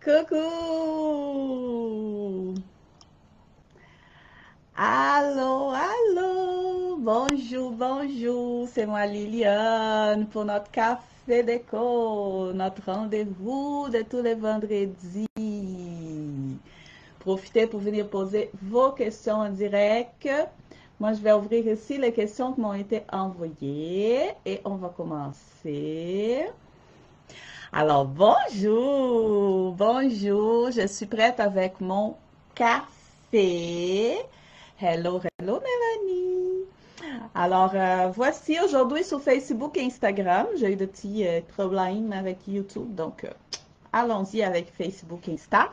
Coucou! Allô, allô! Bonjour, bonjour! C'est moi Liliane pour notre café déco, notre rendez-vous de tous les vendredis. Profitez pour venir poser vos questions en direct. Moi, je vais ouvrir ici les questions qui m'ont été envoyées et on va commencer. Alors, bonjour, bonjour, je suis prête avec mon café. Hello, hello, Mélanie. Alors, voici aujourd'hui sur Facebook et Instagram. J'ai eu de petits problèmes avec YouTube, donc allons-y avec Facebook et Insta.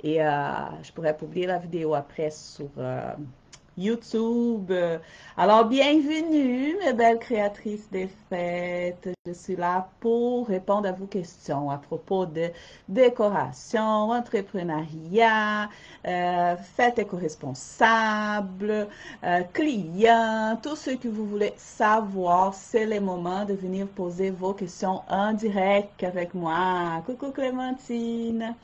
Et je pourrais publier la vidéo après sur YouTube. Alors, bienvenue, mes belles créatrices des fêtes. Je suis là pour répondre à vos questions à propos de décoration, entrepreneuriat, fêtes éco-responsables, clients, tout ce que vous voulez savoir. C'est le moment de venir poser vos questions en direct avec moi. Coucou Clémentine.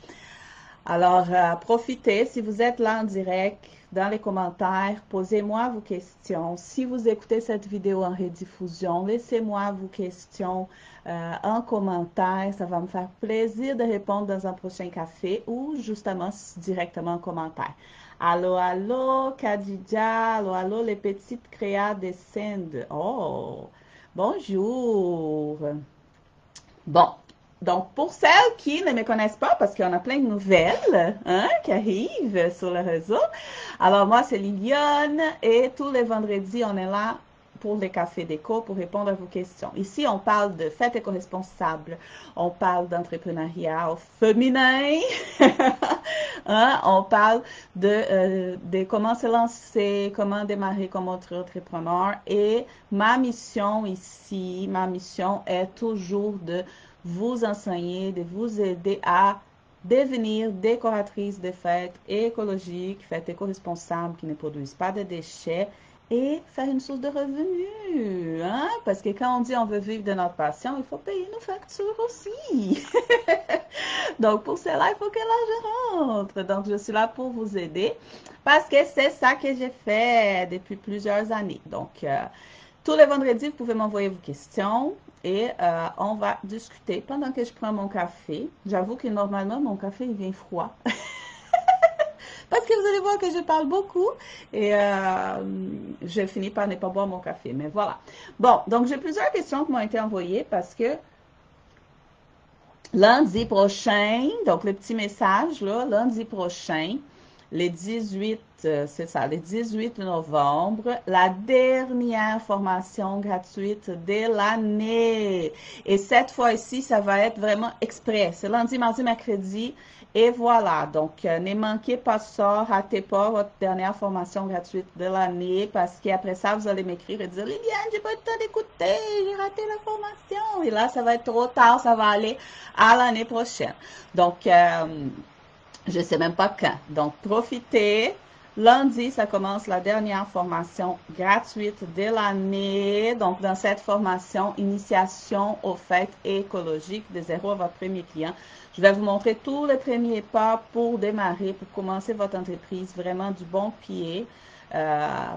Alors, profitez, si vous êtes là en direct, dans les commentaires, posez-moi vos questions. Si vous écoutez cette vidéo en rediffusion, laissez-moi vos questions en commentaire. Ça va me faire plaisir de répondre dans un prochain café ou justement directement en commentaire. Allô, allô, Khadija. Allô, allô, les petites créas des Cindes. Oh, bonjour. Bon, donc pour celles qui ne me connaissent pas, parce qu'il y en a plein de nouvelles hein, qui arrivent sur le réseau, alors moi c'est Liliane et tous les vendredis on est là pour les cafés déco pour répondre à vos questions. Ici on parle de fêtes éco-responsables, on parle d'entrepreneuriat féminin, hein, on parle de comment se lancer, comment démarrer comme entrepreneur et ma mission ici, ma mission est toujours de vous enseigner, de vous aider à devenir décoratrice de fêtes écologiques, fêtes éco-responsables qui ne produisent pas de déchets et faire une source de revenus. Hein? Parce que quand on dit on veut vivre de notre passion, il faut payer nos factures aussi. Donc pour cela, il faut que l'argent rentre. Donc je suis là pour vous aider parce que c'est ça que j'ai fait depuis plusieurs années. Donc tous les vendredis, vous pouvez m'envoyer vos questions et on va discuter pendant que je prends mon café. J'avoue que normalement, mon café, il vient froid. Parce que vous allez voir que je parle beaucoup et je finis par ne pas boire mon café. Mais voilà. Bon, donc j'ai plusieurs questions qui m'ont été envoyées parce que lundi prochain, donc le petit message, là, lundi prochain, les 18, c'est ça, le 18 novembre, la dernière formation gratuite de l'année. Et cette fois-ci, ça va être vraiment exprès. C'est lundi, mardi, mercredi. Et voilà. Donc, ne manquez pas ça. Ratez pas votre dernière formation gratuite de l'année parce qu'après ça, vous allez m'écrire et dire, Liliane, j'ai pas eu le temps d'écouter. J'ai raté la formation. Et là, ça va être trop tard. Ça va aller à l'année prochaine. Donc, je ne sais même pas quand. Donc, profitez. Lundi, ça commence la dernière formation gratuite de l'année. Donc, dans cette formation, initiation aux fêtes écologiques de zéro à votre premier client, je vais vous montrer tous les premiers pas pour démarrer, pour commencer votre entreprise vraiment du bon pied,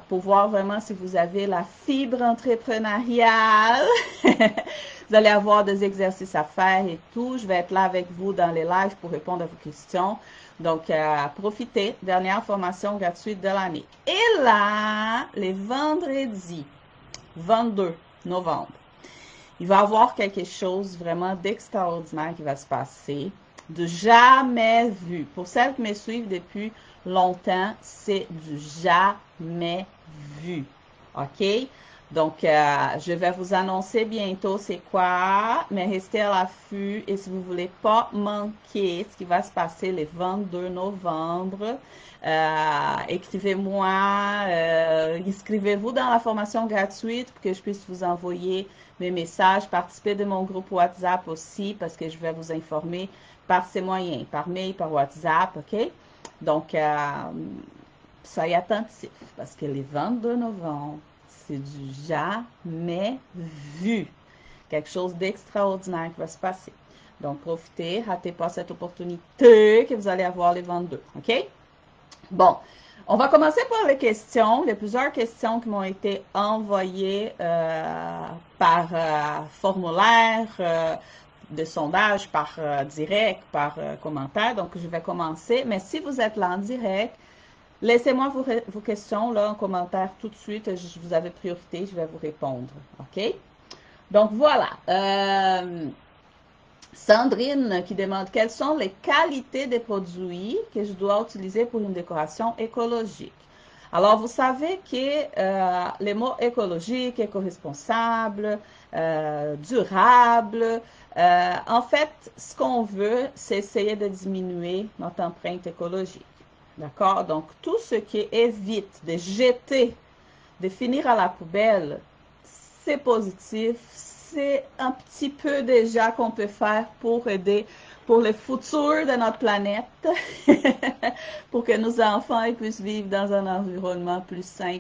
pour voir vraiment si vous avez la fibre entrepreneuriale. Vous allez avoir des exercices à faire et tout. Je vais être là avec vous dans les lives pour répondre à vos questions. Donc, profitez, dernière formation gratuite de l'année. Et là, les vendredis 22 novembre, il va y avoir quelque chose vraiment d'extraordinaire qui va se passer, de jamais vu. Pour celles qui me suivent depuis longtemps, c'est du jamais vu. OK? Donc, je vais vous annoncer bientôt c'est quoi, mais restez à l'affût et si vous ne voulez pas manquer ce qui va se passer le 22 novembre, écrivez-moi, inscrivez-vous dans la formation gratuite pour que je puisse vous envoyer mes messages, participez de mon groupe WhatsApp aussi parce que je vais vous informer par ces moyens, par mail, par WhatsApp, OK? Donc, soyez attentifs parce que le 22 novembre, c'est du jamais vu. Quelque chose d'extraordinaire qui va se passer. Donc, profitez, ratez pas cette opportunité que vous allez avoir les 22, OK? Bon, on va commencer par les questions. Il y a plusieurs questions qui m'ont été envoyées par formulaire de sondage, par direct, par commentaire. Donc, je vais commencer. Mais si vous êtes là en direct, laissez-moi vos questions là en commentaire tout de suite. Vous avez priorité, je vais vous répondre. OK? Donc, voilà. Sandrine qui demande quelles sont les qualités des produits que je dois utiliser pour une décoration écologique. Alors, vous savez que les mots écologique, éco-responsable, durable, en fait, ce qu'on veut, c'est essayer de diminuer notre empreinte écologique. D'accord? Donc, tout ce qui évite de jeter, de finir à la poubelle, c'est positif. C'est un petit peu déjà qu'on peut faire pour aider pour le futur de notre planète, pour que nos enfants puissent vivre dans un environnement plus sain,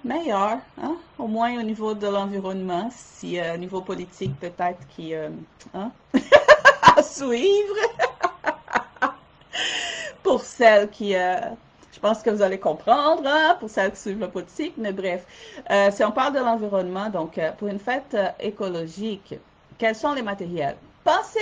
meilleur, hein? Au moins au niveau de l'environnement, si au niveau politique peut-être qui à suivre pour celles qui je pense que vous allez comprendre, hein, pour celles qui suivent la politique, mais bref. Si on parle de l'environnement, donc pour une fête écologique, quels sont les matériels? Pensez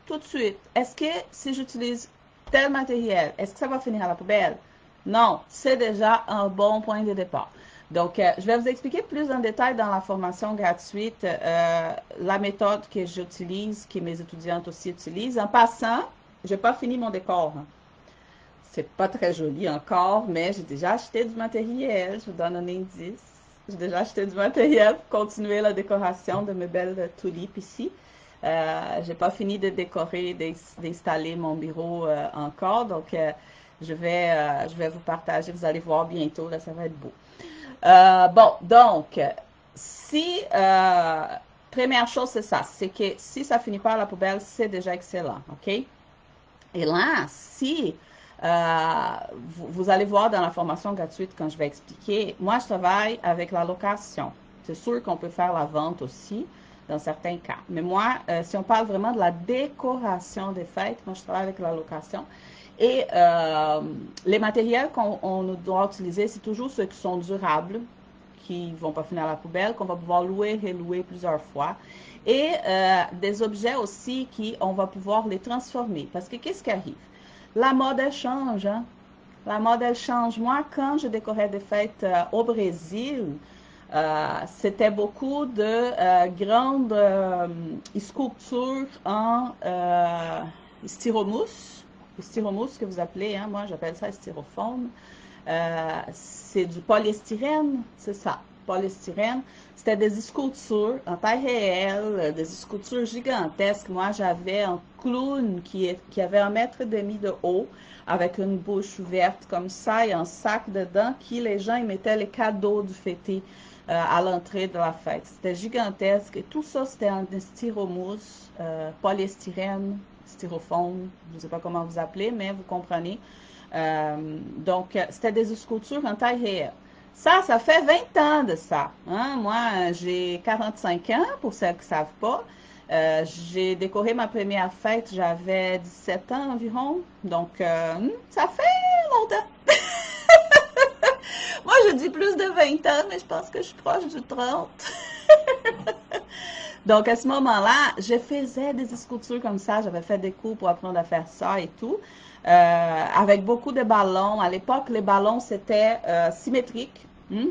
tout de suite, est-ce que si j'utilise tel matériel, est-ce que ça va finir à la poubelle? Non, c'est déjà un bon point de départ. Donc, je vais vous expliquer plus en détail dans la formation gratuite la méthode que j'utilise, que mes étudiantes aussi utilisent. En passant, je n'ai pas fini mon décor. Hein. C'est pas très joli encore, mais j'ai déjà acheté du matériel. Je vous donne un indice. J'ai déjà acheté du matériel pour continuer la décoration de mes belles tulipes ici. J'ai pas fini de décorer, d'installer mon bureau encore, donc je vais vous partager. Vous allez voir bientôt, là, ça va être beau. Bon, donc, si première chose, c'est ça, c'est que si ça finit pas à la poubelle, c'est déjà excellent, ok? Et là, si vous allez voir dans la formation gratuite quand je vais expliquer. Moi, je travaille avec la location. C'est sûr qu'on peut faire la vente aussi, dans certains cas. Mais moi, si on parle vraiment de la décoration des fêtes, moi, je travaille avec la location. Et les matériels qu'on doit utiliser, c'est toujours ceux qui sont durables, qui ne vont pas finir à la poubelle, qu'on va pouvoir louer et relouer plusieurs fois. Et des objets aussi qu'on va pouvoir les transformer. Parce que qu'est-ce qui arrive? La mode, elle change, hein? La mode, elle change. Moi, quand je décorais des fêtes au Brésil, c'était beaucoup de grandes sculptures en styromousse. Le styromousse que vous appelez, hein? Moi, j'appelle ça styrofoam. C'est du polystyrène, c'est ça, polystyrène. C'était des sculptures en taille réelle, des sculptures gigantesques. Moi, j'avais un clown qui avait 1,5 m de haut, avec une bouche ouverte comme ça et un sac dedans qui les gens y mettaient les cadeaux du fêté à l'entrée de la fête. C'était gigantesque et tout ça, c'était en styromousse, polystyrène, styrofoam, je ne sais pas comment vous appelez, mais vous comprenez. Donc, c'était des sculptures en taille réelle. Ça fait 20 ans de ça. Hein? Moi, j'ai 45 ans, pour celles qui ne savent pas. J'ai décoré ma première fête, j'avais 17 ans environ. Donc, ça fait longtemps. Moi, je dis plus de 20 ans, mais je pense que je suis proche du 30. Donc, à ce moment-là, je faisais des sculptures comme ça. J'avais fait des cours pour apprendre à faire ça et tout. Avec beaucoup de ballons. À l'époque, les ballons, c'était symétrique.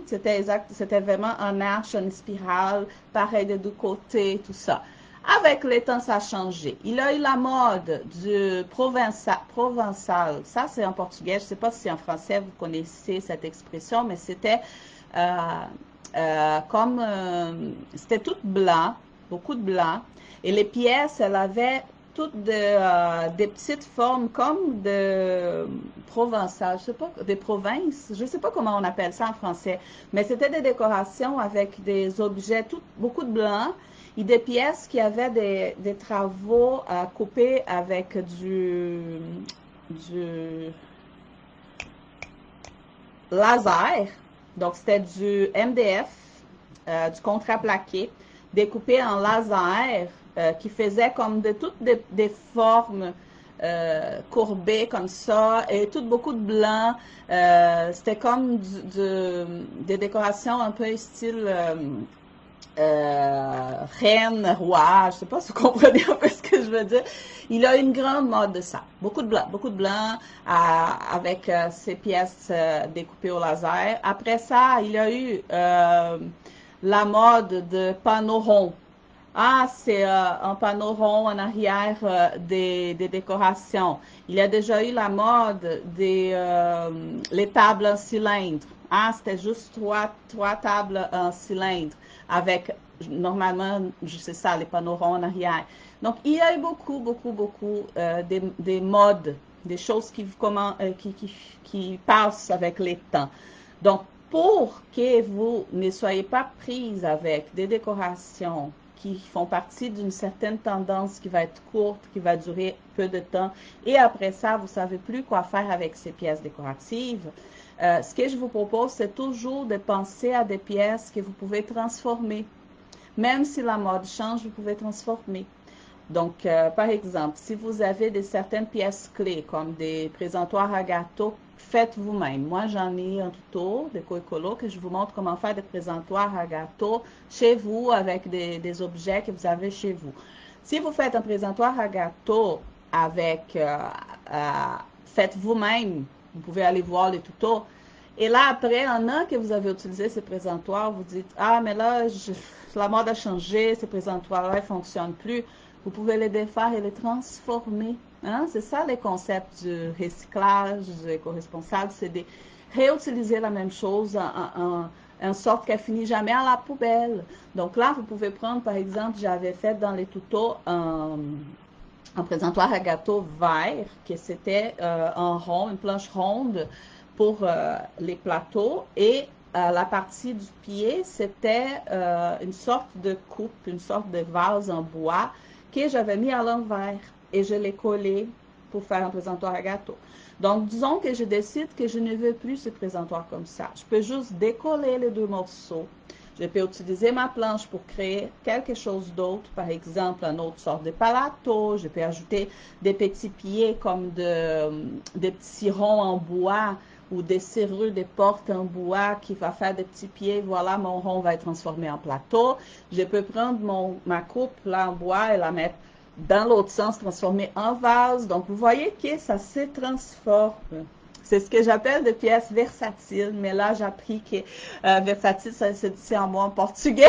C'était exact, c'était vraiment un arche, une spirale, pareil de deux côtés, tout ça. Avec le temps, ça a changé. Il a eu la mode du provençal. Ça, c'est en portugais. Je ne sais pas si en français, vous connaissez cette expression, mais c'était c'était tout blanc, beaucoup de blanc. Et les pièces, elles avaient toutes des petites formes comme de provençal, je sais pas, des provinces, je ne sais pas comment on appelle ça en français, mais c'était des décorations avec des objets, beaucoup de blanc, et des pièces qui avaient des travaux à couper avec du laser. Donc, c'était du MDF, du contraplaqué. découpé en laser qui faisait comme toutes des formes courbées comme ça et beaucoup de blanc. C'était comme des décorations un peu style reine, roi, je sais pas si vous comprenez un peu ce que je veux dire. Il a une grande mode de ça. Beaucoup de blanc avec ces pièces découpées au laser. Après ça, il y a eu la mode de panneaux ronds. Ah, c'est un panneau rond en arrière des décorations. Il y a déjà eu la mode les tables en cylindre. Ah, c'était juste trois tables en cylindre avec, normalement, c'est ça, les panneaux ronds en arrière. Donc, il y a eu beaucoup des modes, des choses qui passent avec les temps. Donc, pour que vous ne soyez pas prise avec des décorations qui font partie d'une certaine tendance qui va être courte, qui va durer peu de temps, et après ça, vous ne savez plus quoi faire avec ces pièces décoratives, ce que je vous propose, c'est toujours de penser à des pièces que vous pouvez transformer. Même si la mode change, vous pouvez transformer. Donc, par exemple, si vous avez certaines pièces clés, comme des présentoirs à gâteaux, faites vous-même. Moi, j'en ai un tuto de Coecolo que je vous montre comment faire des présentoirs à gâteaux chez vous avec des objets que vous avez chez vous. Si vous faites un présentoir à gâteaux avec, faites vous-même, vous pouvez aller voir les tutos. Et là, après un an que vous avez utilisé ces présentoirs, vous dites, ah, mais là, la mode a changé, ces présentoirs-là ne fonctionnent plus. Vous pouvez les défaire et les transformer. Hein? C'est ça les concepts du recyclage éco-responsable, c'est de réutiliser la même chose en sorte qu'elle finit jamais à la poubelle. Donc là, vous pouvez prendre, par exemple, j'avais fait dans les tutos un présentoir à gâteau vert, que c'était en rond, une planche ronde pour les plateaux, et la partie du pied, c'était une sorte de coupe, une sorte de vase en bois que j'avais mis à l'envers et je l'ai collé pour faire un présentoir à gâteau. Donc, disons que je décide que je ne veux plus ce présentoir comme ça. Je peux juste décoller les deux morceaux. Je peux utiliser ma planche pour créer quelque chose d'autre, par exemple, une autre sorte de palato. Je peux ajouter des petits pieds comme des petits ronds en bois ou des serrures des portes en bois qui va faire des petits pieds. Voilà, mon rond va être transformé en plateau. Je peux prendre ma coupe là en bois et la mettre dans l'autre sens, transformée en vase. Donc, vous voyez que ça se transforme. C'est ce que j'appelle des pièces versatiles, mais là, j'ai appris que versatile, c'est en mot en portugais.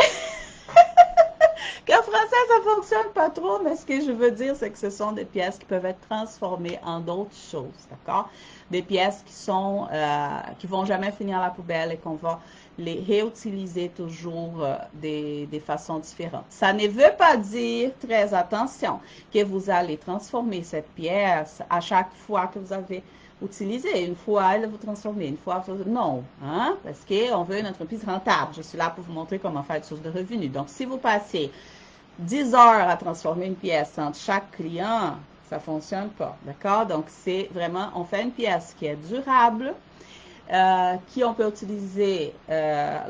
Qu'en français, ça fonctionne pas trop, mais ce que je veux dire, c'est que ce sont des pièces qui peuvent être transformées en d'autres choses, d'accord? Des pièces qui vont jamais finir à la poubelle et qu'on va les réutiliser toujours des façons différentes. Ça ne veut pas dire, très attention, que vous allez transformer cette pièce à chaque fois que vous avez utilisé. Une fois, elle vous transformer. Une fois, non. Hein? Parce qu'on veut une entreprise rentable. Je suis là pour vous montrer comment faire une source de revenus. Donc, si vous passez 10 heures à transformer une pièce entre chaque client, ça ne fonctionne pas. D'accord? Donc, c'est vraiment, on fait une pièce qui est durable, qui on peut utiliser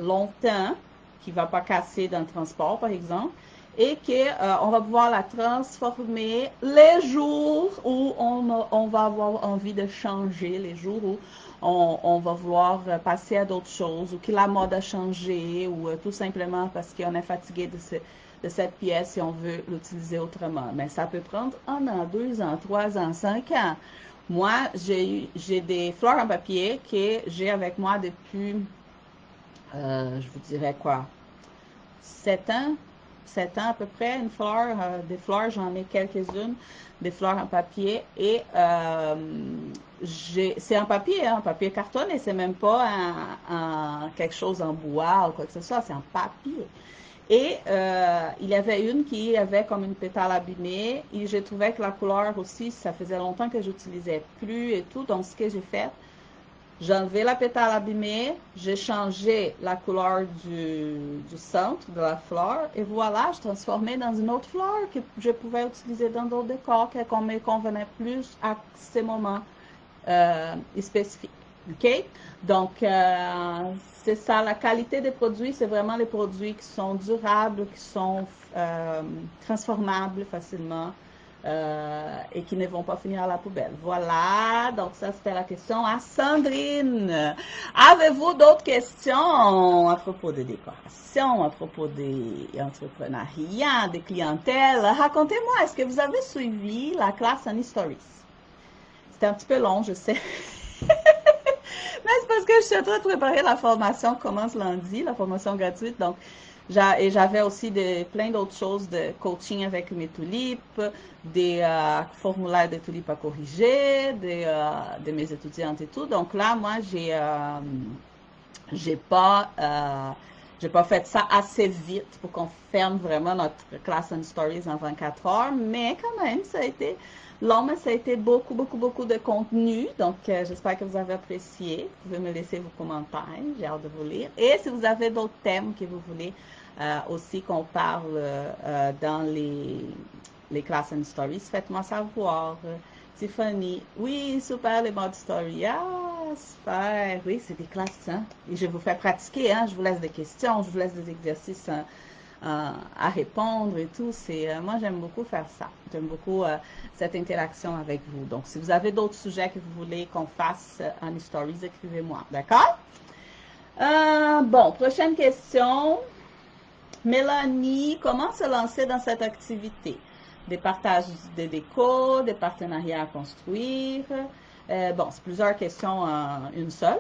longtemps, qui ne va pas casser dans le transport, par exemple, et qu'on va pouvoir la transformer les jours où on va avoir envie de changer, les jours où on va vouloir passer à d'autres choses, ou que la mode a changé, ou tout simplement parce qu'on est fatigué de cette pièce et on veut l'utiliser autrement. Mais ça peut prendre 1 an, 2 ans, 3 ans, 5 ans. Moi, j'ai des fleurs en papier que j'ai avec moi depuis, je vous dirais quoi, 7 ans. 7 ans à peu près, une fleur, des fleurs, j'en ai quelques-unes, des fleurs en papier, et c'est en papier, hein, en papier cartonné, c'est même pas quelque chose en bois ou quoi que ce soit, c'est en papier. Et il y avait une qui avait comme une pétale abîmée, et je trouvais que la couleur aussi, ça faisait longtemps que j'utilisais plus et tout, donc ce que j'ai fait, j'ai enlevé la pétale abîmée, j'ai changé la couleur du centre de la fleur, et voilà, je transformais dans une autre fleur que je pouvais utiliser dans d'autres décors qui me convenaient plus à ces moments spécifiques. OK? Donc, C'est ça, la qualité des produits, c'est vraiment les produits qui sont durables, qui sont transformables facilement et qui ne vont pas finir à la poubelle. Voilà, donc ça c'était la question à Sandrine. Avez-vous d'autres questions à propos des décorations, à propos des entrepreneuriats, des clientèles? Racontez-moi, est-ce que vous avez suivi la classe Honey Stories? C'était un petit peu long, je sais. Mais c'est parce que je suis en train de préparer la formation qui commence lundi, la formation gratuite. Donc, et j'avais aussi plein d'autres choses de coaching avec mes tulipes, des formulaires de tulipes à corriger, de mes étudiantes et tout. Donc là, moi, j'ai pas fait ça assez vite pour qu'on ferme vraiment notre class and stories en 24 heures, mais quand même, ça a été long, mais ça a été beaucoup, beaucoup, beaucoup de contenu. Donc, j'espère que vous avez apprécié. Vous pouvez me laisser vos commentaires. J'ai hâte de vous lire. Et si vous avez d'autres thèmes que vous voulez aussi qu'on parle dans les classes and stories, faites-moi savoir. Tiffany, oui, super les mode story. Ah, super. Oui, c'est des classes, hein. Et je vous fais pratiquer, hein. Je vous laisse des questions, je vous laisse des exercices à répondre et tout. Moi, j'aime beaucoup faire ça. J'aime beaucoup cette interaction avec vous. Donc, si vous avez d'autres sujets que vous voulez qu'on fasse en stories, écrivez-moi. D'accord? Bon, prochaine question. Mélanie, comment se lancer dans cette activité? Des partages de déco, des partenariats à construire. Bon, c'est plusieurs questions en une seule.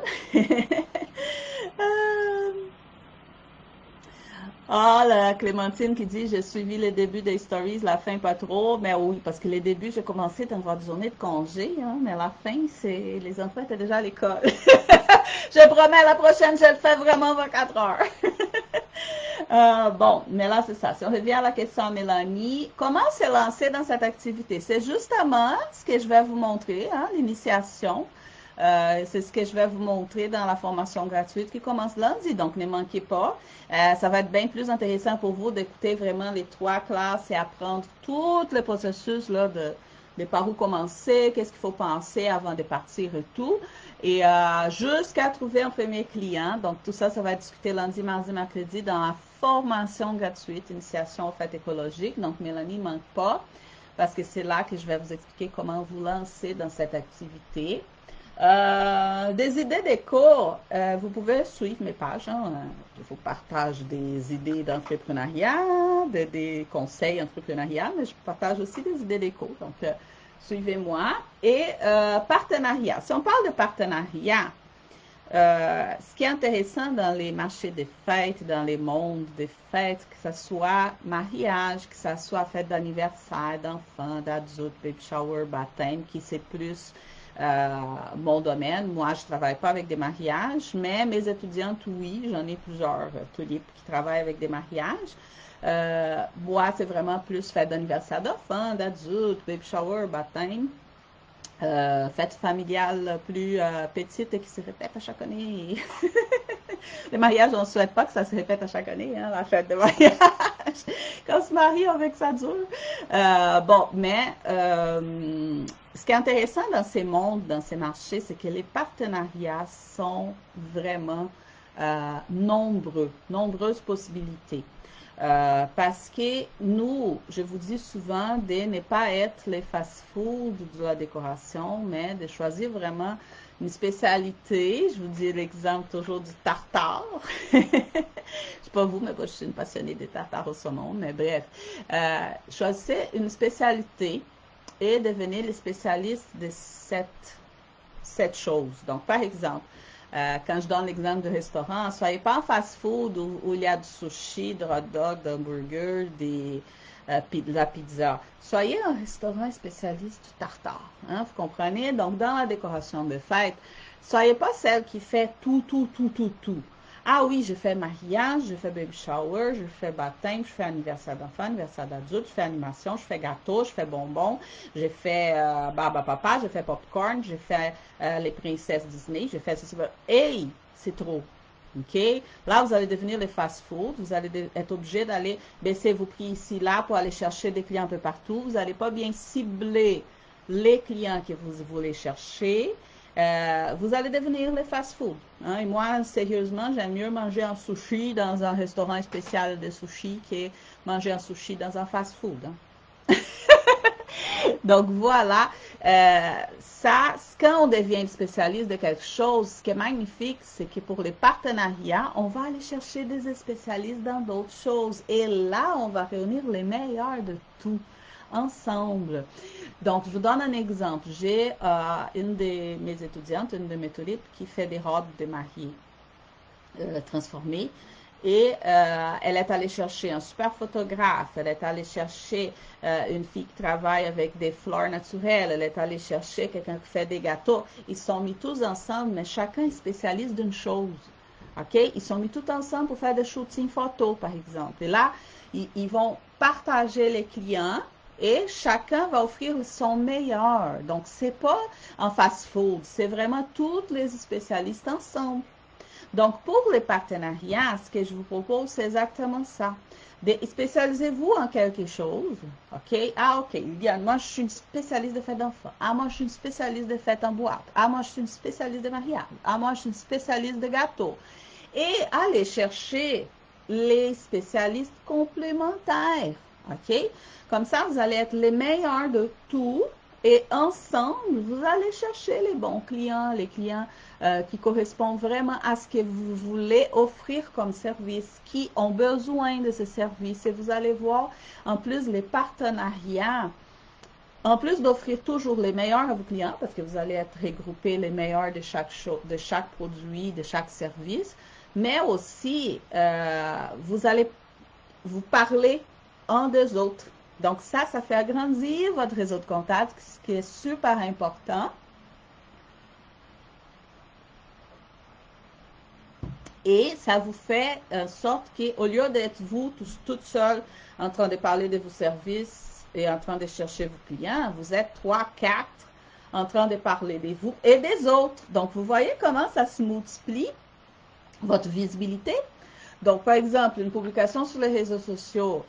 La Clémentine qui dit, j'ai suivi les débuts des stories, la fin pas trop, mais oui, parce que les débuts, j'ai commencé dans une journée de congé, hein, mais la fin, les enfants étaient déjà à l'école. Je promets, la prochaine, je le fais vraiment 24 heures. Bon, mais là, c'est ça. Si on revient à la question à Mélanie, comment se lancer dans cette activité? C'est justement ce que je vais vous montrer, hein, l'initiation. C'est ce que je vais vous montrer dans la formation gratuite qui commence lundi. Donc, ne manquez pas. Ça va être bien plus intéressant pour vous d'écouter vraiment les 3 classes et apprendre tout le processus là, de par où commencer, qu'est-ce qu'il faut penser avant de partir et tout. Et jusqu'à trouver un premier client. Donc, tout ça, ça va être discuté lundi, mardi, mercredi dans la formation gratuite, initiation aux fêtes écologiques. Donc, Mélanie ne manque pas parce que c'est là que je vais vous expliquer comment vous lancer dans cette activité. Des idées déco, vous pouvez suivre mes pages. Hein, je vous partage des idées d'entrepreneuriat, des conseils entrepreneuriat, mais je partage aussi des idées déco. Donc, suivez-moi. Et partenariat. Si on parle de partenariat, ce qui est intéressant dans les marchés des fêtes, dans les mondes des fêtes, que ce soit mariage, que ce soit fête d'anniversaire, d'enfants, d'adultes, baby shower, baptême, qui c'est plus mon domaine. Moi, je ne travaille pas avec des mariages, mais mes étudiantes, oui, j'en ai plusieurs tulipes qui travaillent avec des mariages. Moi, c'est vraiment plus fête d'anniversaire d'enfants, d'adultes, baby shower, baptême. Fête familiale plus petite et qui se répète à chaque année. Les mariages, on ne souhaite pas que ça se répète à chaque année, hein, la fête de mariage. Quand on se marie, on veut que ça dure. Bon, mais ce qui est intéressant dans ces mondes, dans ces marchés, c'est que les partenariats sont vraiment nombreuses possibilités. Parce que nous, je vous dis souvent de ne pas être les fast-food de la décoration, mais de choisir vraiment une spécialité. Je vous dis l'exemple toujours du tartare. Je ne sais pas vous, mais moi, je suis une passionnée des tartares au saumon, mais bref. Choisissez une spécialité et devenez les spécialistes de cette chose. Donc, par exemple, quand je donne l'exemple de restaurant, soyez pas en fast-food où il y a du sushi, du hot dog, de hamburger, de la pizza. Soyez un restaurant spécialiste du tartare. Hein, vous comprenez? Donc, dans la décoration de fête, soyez pas celle qui fait tout. Ah oui, je fais mariage, je fais baby shower, je fais baptême, je fais anniversaire d'enfant, anniversaire d'adulte, je fais animation, je fais gâteau, je fais bonbons, je fais Baba Papa, je fais popcorn, je fais les princesses Disney, je fais ceci. Hey, c'est trop. OK? Là, vous allez devenir les fast-food. Vous allez être obligé d'aller baisser vos prix ici, là, pour aller chercher des clients un peu partout. Vous n'allez pas bien cibler les clients que vous voulez chercher. vous allez devenir les fast-food. Hein? Et moi, sérieusement, j'aime mieux manger un sushi dans un restaurant spécial de sushi que manger un sushi dans un fast-food. Hein? Donc voilà, ça, quand on devient spécialiste de quelque chose, ce qui est magnifique, c'est que pour les partenariats, on va aller chercher des spécialistes dans d'autres choses. Et là, on va réunir les meilleurs de tout ensemble. Donc, je vous donne un exemple. J'ai une de mes étudiantes, une de mes tulipes, qui fait des robes de mariée transformées. Et elle est allée chercher un super photographe, elle est allée chercher une fille qui travaille avec des fleurs naturelles, elle est allée chercher quelqu'un qui fait des gâteaux. Ils sont mis tous ensemble, mais chacun est spécialiste d'une chose. OK? Ils sont mis tous ensemble pour faire des shootings photos, par exemple. Et là, ils vont partager les clients et chacun va offrir son meilleur. Donc, c'est pas en fast-food, c'est vraiment tous les spécialistes ensemble. Donc, pour les partenariats, ce que je vous propose, c'est exactement ça. Spécialisez-vous en quelque chose, OK? Ah, OK, Liliane, moi, je suis une spécialiste de fête d'enfants. Ah, moi, je suis une spécialiste de fête en boîte. Ah, moi, je suis une spécialiste de mariage. Ah, moi, je suis une spécialiste de gâteaux. Et allez chercher les spécialistes complémentaires, OK? Comme ça, vous allez être les meilleurs de tout et ensemble, vous allez chercher les bons clients, les clients qui correspondent vraiment à ce que vous voulez offrir comme service, qui ont besoin de ce service. Et vous allez voir, en plus, les partenariats, en plus d'offrir toujours les meilleurs à vos clients, parce que vous allez être regroupés les meilleurs de chaque produit, de chaque service, mais aussi, vous allez vous parler un des autres. Donc ça fait agrandir votre réseau de contacts, ce qui est super important. Et ça vous fait en sorte qu'au lieu d'être vous toute seule en train de parler de vos services et en train de chercher vos clients, vous êtes 3, 4 en train de parler de vous et des autres. Donc, vous voyez comment ça se multiplie, votre visibilité. Donc, par exemple, une publication sur les réseaux sociaux,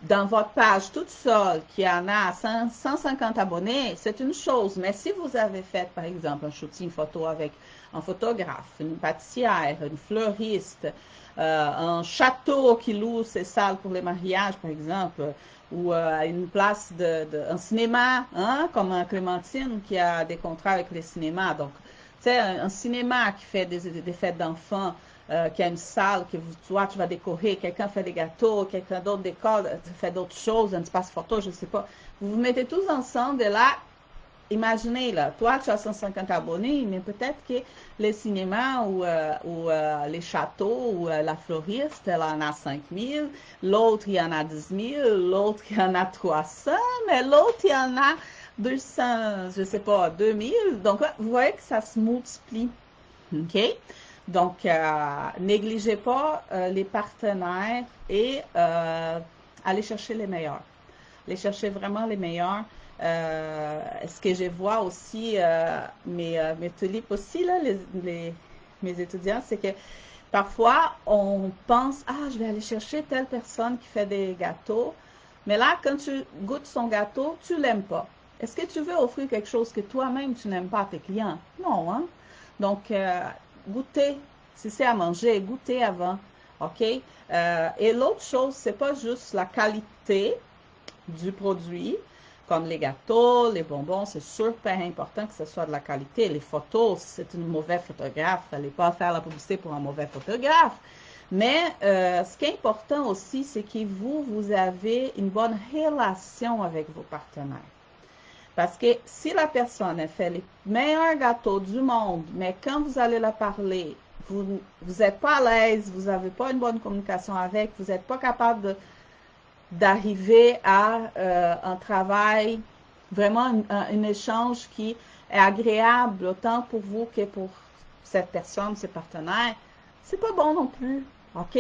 dans votre page toute seule, qui en a 150 abonnés, c'est une chose. Mais si vous avez fait, par exemple, un shooting photo avec un photographe, une pâtissière, une fleuriste, un château qui loue ses salles pour les mariages, par exemple, ou une place un cinéma, hein, comme Clémentine qui a des contrats avec les cinémas. Donc, tu sais, un cinéma qui fait des fêtes d'enfants, qui a une salle que toi, tu vas décorer, quelqu'un fait des gâteaux, quelqu'un d'autre décore, fait d'autres choses, un espace photo, je ne sais pas. Vous vous mettez tous ensemble et là, imaginez, là, toi, tu as 150 abonnés, mais peut-être que les cinémas ou les châteaux ou la floriste, elle en a 5000, l'autre, il y en a 10 000, l'autre, il y en a 300, mais l'autre, il y en a 200, je ne sais pas, 2000. Donc, là, vous voyez que ça se multiplie. OK? Donc, négligez pas les partenaires et allez chercher les meilleurs. Allez chercher vraiment les meilleurs. Ce que je vois aussi, mes tulipes aussi, là, mes étudiants, c'est que parfois, on pense, ah, je vais aller chercher telle personne qui fait des gâteaux. Mais là, quand tu goûtes son gâteau, tu l'aimes pas. Est-ce que tu veux offrir quelque chose que toi-même, tu n'aimes pas à tes clients? Non, hein? Donc, goûtez. Si c'est à manger, goûtez avant. OK? Et l'autre chose, c'est pas juste la qualité du produit, comme les gâteaux, les bonbons, c'est super important que ce soit de la qualité. Les photos, si c'est une mauvaise photographe, n'allez pas faire la publicité pour un mauvais photographe. Mais ce qui est important aussi, c'est que vous avez une bonne relation avec vos partenaires. Parce que si la personne a fait les meilleurs gâteaux du monde, mais quand vous allez la parler, vous n'êtes pas à l'aise, vous n'avez pas une bonne communication avec, vous n'êtes pas capable d'arriver à un travail, vraiment un échange qui est agréable autant pour vous que pour cette personne, ses partenaires, c'est pas bon non plus. OK?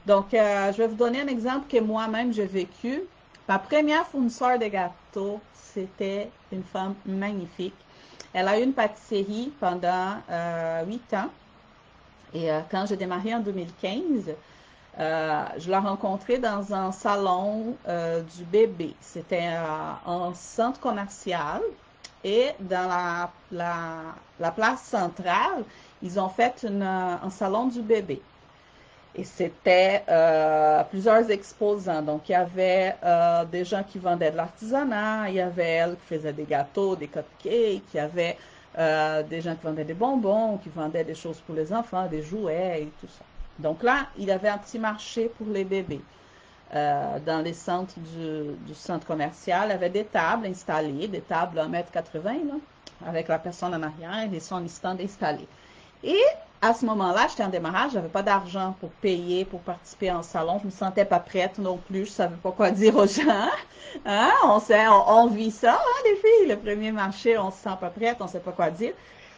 Donc, je vais vous donner un exemple que moi-même j'ai vécu. Ma première fournisseur de gâteaux, c'était une femme magnifique. Elle a eu une pâtisserie pendant 8 ans. Et quand j'ai démarré en 2015, je l'ai rencontrée dans un salon du bébé. C'était un centre commercial et dans la place centrale, ils ont fait un salon du bébé. Et c'était plusieurs exposants. Donc, il y avait des gens qui vendaient de l'artisanat, il y avait elle qui faisait des gâteaux, des cupcakes, il y avait des gens qui vendaient des bonbons, qui vendaient des choses pour les enfants, des jouets et tout ça. Donc là, il y avait un petit marché pour les bébés. Dans les centres du centre commercial, il y avait des tables installées, des tables 1,80 m, là, avec la personne en arrière et son stand installé. Et à ce moment-là, j'étais en démarrage, j'avais pas d'argent pour payer, pour participer en salon, je me sentais pas prête non plus, je savais pas quoi dire aux gens. Hein? On vit ça, hein, les filles, le premier marché, on se sent pas prête, on sait pas quoi dire.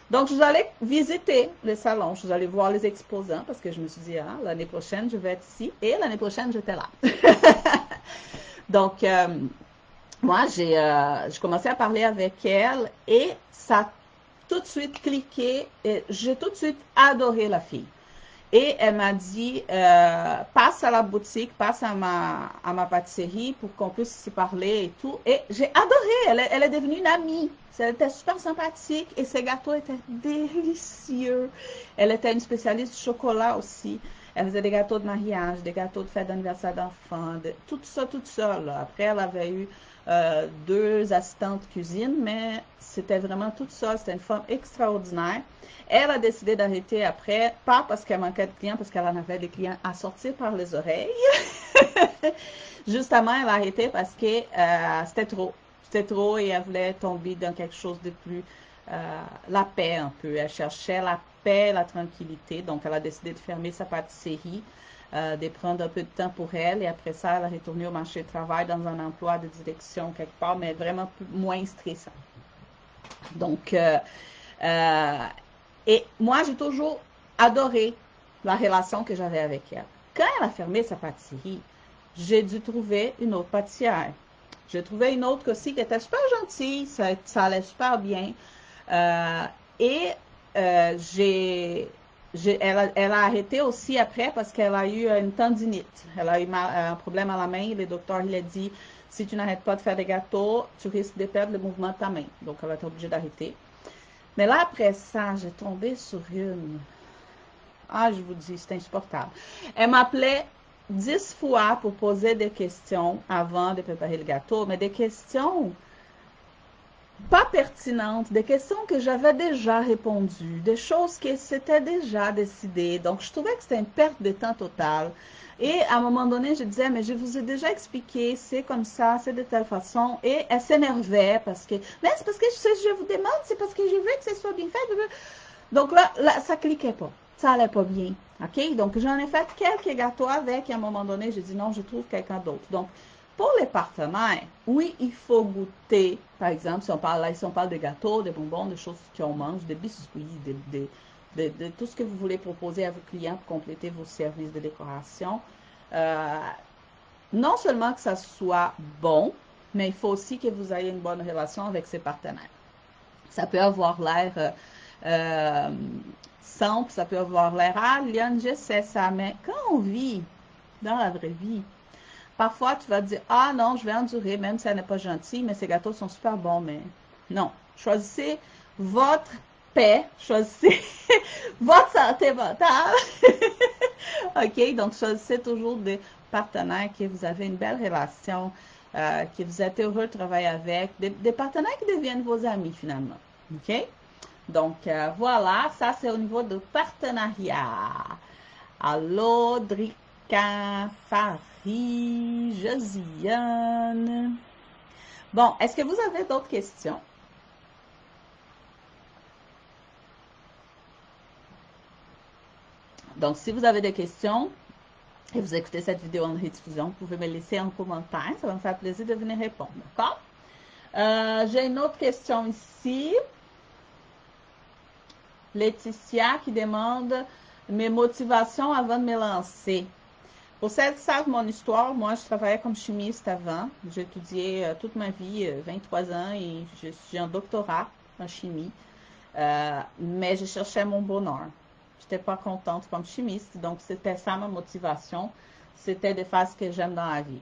Donc, je suis allée visiter le salon, je suis allée voir les exposants parce que je me suis dit, ah, l'année prochaine, je vais être ici. Et l'année prochaine, j'étais là. Donc, moi, j'ai commencé à parler avec elle et ça a tout de suite cliqué. J'ai tout de suite adoré la fille. Et elle m'a dit, passe à la boutique, passe à ma pâtisserie pour qu'on puisse se parler et tout. Et j'ai adoré, elle est devenue une amie. Elle était super sympathique et ses gâteaux étaient délicieux. Elle était une spécialiste du chocolat aussi. Elle faisait des gâteaux de mariage, des gâteaux de fête d'anniversaire d'enfants, tout ça. Là. Après, elle avait eu 2 assistantes cuisine, mais c'était vraiment tout ça. C'était une femme extraordinaire. Elle a décidé d'arrêter après, pas parce qu'elle manquait de clients, parce qu'elle en avait des clients à sortir par les oreilles. Justement, elle a arrêté parce que c'était trop. C'était trop et elle voulait tomber dans quelque chose de plus la paix un peu. Elle cherchait la paix, la tranquillité. Donc, elle a décidé de fermer sa pâtisserie, de prendre un peu de temps pour elle. Et après ça, elle a retourné au marché du travail dans un emploi de direction quelque part, mais vraiment moins stressant. Donc, et moi, j'ai toujours adoré la relation que j'avais avec elle. Quand elle a fermé sa pâtisserie, j'ai dû trouver une autre pâtissière. J'ai trouvé une autre aussi qui était super gentille, ça allait super bien. Et elle a arrêté aussi après parce qu'elle a eu une tendinite. Elle a eu un problème à la main. Le docteur il a dit, si tu n'arrêtes pas de faire des gâteaux, tu risques de perdre le mouvement de ta main. Donc, elle a été obligée d'arrêter. Mais là, après ça, j'ai tombé sur une. Ah, je vous dis, c'est insupportable. Elle m'appelait 10 fois pour poser des questions avant de préparer le gâteau, mais des questions pas pertinentes, des questions que j'avais déjà répondues, des choses qui s'étaient déjà décidées. Donc, je trouvais que c'était une perte de temps totale. Et à un moment donné, je disais, mais je vous ai déjà expliqué, c'est comme ça, c'est de telle façon. Et elle s'énervait parce que, mais c'est parce que je vous demande, c'est parce que je veux que ce soit bien fait. Donc là, ça cliquait pas. Ça allait pas bien. OK? Donc, j'en ai fait quelques gâteaux avec et à un moment donné, j'ai dit non, je trouve quelqu'un d'autre. Donc, pour les partenaires, oui, il faut goûter. Par exemple, si on parle de gâteaux, de bonbons, de choses qu'on mange, de biscuits, de tout ce que vous voulez proposer à vos clients pour compléter vos services de décoration. Non seulement que ça soit bon, mais il faut aussi que vous ayez une bonne relation avec ses partenaires. Ça peut avoir l'air simple, ça peut avoir l'air, ah, Lyon, je sais ça, mais quand on vit dans la vraie vie, parfois tu vas dire, ah non, je vais endurer, même si elle n'est pas gentille, mais ces gâteaux sont super bons, mais non. Choisissez votre paix, choisissez votre santé mentale. OK, donc choisissez toujours des partenaires que vous avez une belle relation, que vous êtes heureux de travailler avec, des partenaires qui deviennent vos amis finalement. OK? Donc, voilà, ça c'est au niveau de partenariat. Allô, Drika, Farid, Josiane. Bon, est-ce que vous avez d'autres questions? Donc, si vous avez des questions et vous écoutez cette vidéo en rediffusion, vous pouvez me laisser en commentaire. Ça va me faire plaisir de venir répondre, d'accord? J'ai une autre question ici. Laetitia qui demande mes motivations avant de me lancer. Pour celles qui savent mon histoire, moi, je travaillais comme chimiste avant. J'ai étudié toute ma vie, 23 ans, et je suis en doctorat en chimie. Mais je cherchais mon bonheur. Je n'étais pas contente comme chimiste, donc c'était ça ma motivation. C'était de faire ce que j'aime dans la vie.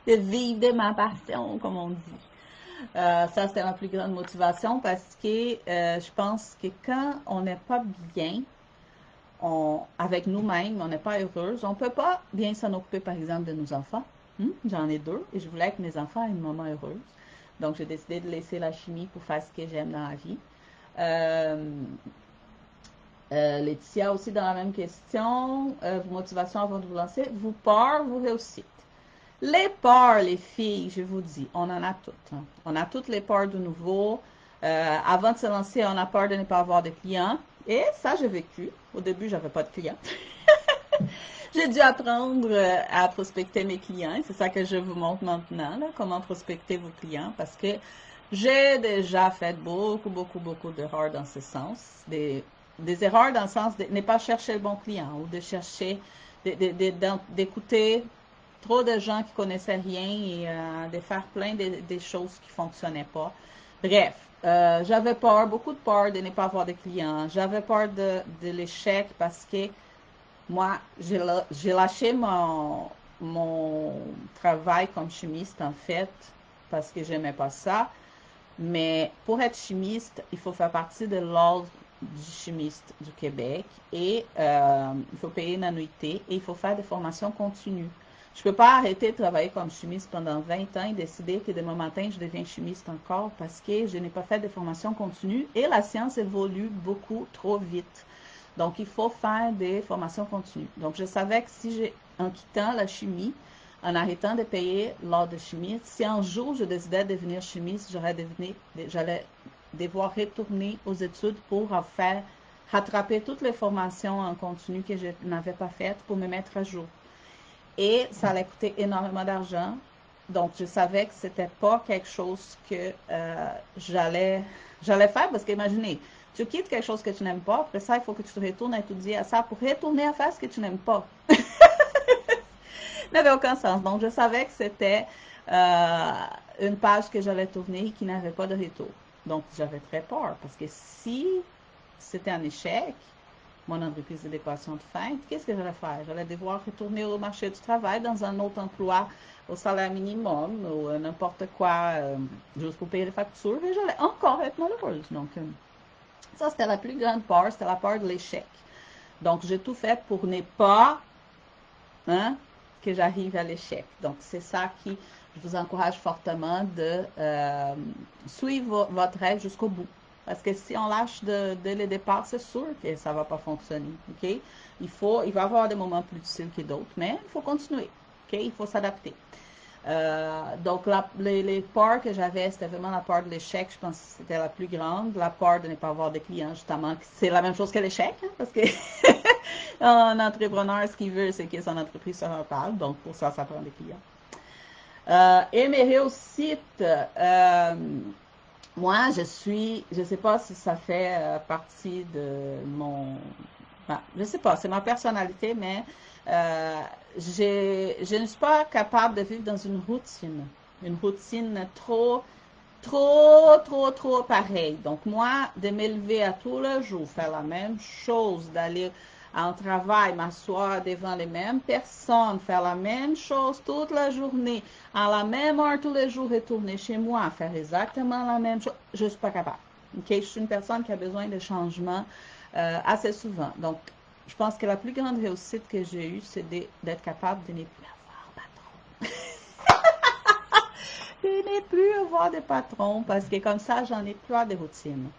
De vivre de ma passion, comme on dit. Ça, c'était ma plus grande motivation parce que je pense que quand on n'est pas bien avec nous-mêmes, on n'est pas heureuse, on ne peut pas bien s'en occuper, par exemple, de nos enfants. J'en ai deux et je voulais que mes enfants aient une maman heureuse. Donc, j'ai décidé de laisser la chimie pour faire ce que j'aime dans la vie. Laetitia aussi dans la même question, vos motivations avant de vous lancer, vos peurs, vos réussites. Les peurs, les filles, je vous dis, on en a toutes. Hein. On a toutes les peurs de nouveau. Avant de se lancer, on a peur de ne pas avoir de clients. Et ça, j'ai vécu. Au début, j'avais pas de clients. J'ai dû apprendre à prospecter mes clients. C'est ça que je vous montre maintenant, là, comment prospecter vos clients, parce que j'ai déjà fait beaucoup d'erreurs dans ce sens. Des erreurs dans le sens de ne pas chercher le bon client ou de chercher, d'écouter trop de gens qui connaissaient rien et de faire plein de choses qui fonctionnaient pas. Bref, j'avais peur, beaucoup de peur de ne pas avoir de clients. J'avais peur de l'échec parce que moi, j'ai lâché mon travail comme chimiste, en fait, parce que j'aimais pas ça. Mais pour être chimiste, il faut faire partie de l'ordre du chimiste du Québec et il faut payer une annuité et il faut faire des formations continues. Je ne peux pas arrêter de travailler comme chimiste pendant 20 ans et décider que demain matin, je deviens chimiste encore parce que je n'ai pas fait de formation continue et la science évolue beaucoup trop vite. Donc, il faut faire des formations continues. Donc, je savais que en quittant la chimie, en arrêtant de payer l'ordre de chimiste, si un jour je décidais de devenir chimiste, j'allais devoir retourner aux études pour rattraper toutes les formations en continu que je n'avais pas faites pour me mettre à jour. Et ça allait coûter énormément d'argent. Donc, je savais que c'était pas quelque chose que j'allais faire parce qu'imaginez, tu quittes quelque chose que tu n'aimes pas, après ça, il faut que tu te retournes à étudier à ça pour retourner à faire ce que tu n'aimes pas. Ça n'avait aucun sens. Donc, je savais que c'était une page que j'allais tourner et qui n'avait pas de retour. Donc, j'avais très peur parce que si c'était un échec, mon entreprise d'équation de fin, qu'est-ce que j'allais faire? J'allais devoir retourner au marché du travail dans un autre emploi au salaire minimum ou n'importe quoi, juste pour payer les factures, et j'allais encore être malheureuse. Donc, ça, c'était la plus grande peur, c'était la peur de l'échec. Donc, j'ai tout fait pour ne pas que j'arrive à l'échec. Donc, c'est ça qui, je vous encourage fortement de suivre votre rêve jusqu'au bout. Parce que si on lâche dès le départ, c'est sûr que ça ne va pas fonctionner. OK? Il va y avoir des moments plus difficiles que d'autres, mais il faut continuer. OK? Il faut s'adapter. Donc, les peurs que j'avais, c'était vraiment la peur de l'échec. Je pense que c'était la plus grande. La peur de ne pas avoir de clients, justement. C'est la même chose que l'échec, hein, parce que un entrepreneur, ce qu'il veut, c'est que son entreprise se rentable. Donc, pour ça, ça prend des clients. Et mes réussites, moi, je ne sais pas si ça fait partie de je ne sais pas, c'est ma personnalité, mais je ne suis pas capable de vivre dans une routine trop pareille. Donc, moi, de m'élever à tous les jours, faire la même chose, d'aller à un travail, m'asseoir devant les mêmes personnes, faire la même chose toute la journée, à la même heure tous les jours, retourner chez moi, faire exactement la même chose, je ne suis pas capable. Okay? Je suis une personne qui a besoin de changement assez souvent. Donc, je pense que la plus grande réussite que j'ai eue, c'est d'être capable de ne plus avoir patron. De ne plus avoir de patron, parce que comme ça, j'en ai plus de routine.